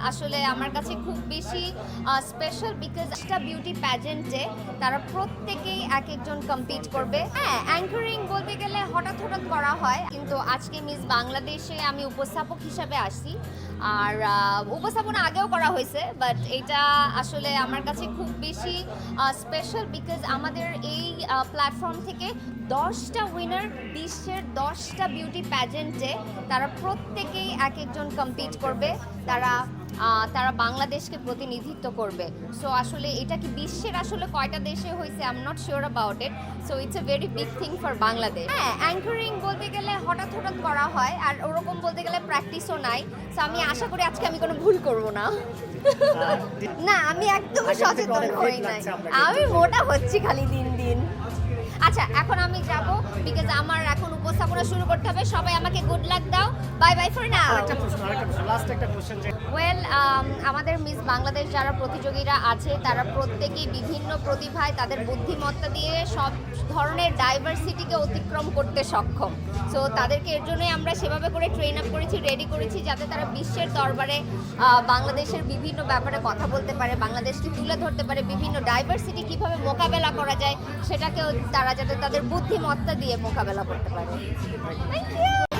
আসলে আমার কাছে খুব বেশি স্পেশাল বিকজ একটা বিউটি প্যাজেন্টে তারা প্রত্যেকেই এক একজন কম্পিট করবে। হ্যাঁ, অ্যাঙ্কারিং বলতে গেলে হঠাৎ হঠাৎ করা হয়, কিন্তু আজকে মিস বাংলাদেশে আমি উপস্থাপক হিসাবে আসি। আর উপস্থাপনা আগেও করা হয়েছে, বাট এটা আসলে আমার কাছে খুব বেশি স্পেশাল বিকজ আমাদের এই প্ল্যাটফর্ম থেকে 10টা উইনার বিশ্বের 10টা বিউটি প্যাজেন্টে তারা প্রত্যেকেই এক একজন কম্পিট করবে। তারা বাংলাদেশকে প্রতিনিধিত্ব করবে। সো আসলে এটা কি বিশ্বের আসলে কয়টা দেশে হয়েছে I am not sure about it. So it's a very big thing for Bangladesh. হ্যাঁ, অ্যাঙ্কারিং বলতে গেলে হঠাৎ হঠাৎ করা হয়, আর ওরকম বলতে গেলে প্র্যাকটিসও নাই। সো আমি আশা করি আজকে আমি কোনো ভুল করব না। না, আমি একদম সচেতন হই নাই, আমি মোটা হচ্ছি খালি দিন দিন। আচ্ছা, এখন আমি যাব বিকজ আমার এখন উপস্থাপনা শুরু করতে হবে। সবাই আমাকে গুড লাক দাও। Bye bye for now. Well, আমাদের মিস বাংলাদেশ যারা প্রতিযোগীরা আছে তারা প্রত্যেকেই বিভিন্ন প্রতিভায় তাদের বুদ্ধিমত্তা দিয়ে সব ধরনের ডাইভার্সিটিকে অতিক্রম করতে সক্ষম। সো তাদেরকে এর জন্যই আমরা সেভাবে করে ট্রেন আপ করেছি, রেডি করেছি, যাতে তারা বিশ্বের দরবারে বাংলাদেশের বিভিন্ন ব্যাপারে কথা বলতে পারে, বাংলাদেশকে তুলে ধরতে পারে, বিভিন্ন ডাইভার্সিটি কীভাবে মোকাবেলা করা যায় সেটাকেও তারা যাতে তাদের বুদ্ধিমত্তা দিয়ে মোকাবেলা করতে পারে। Thank you.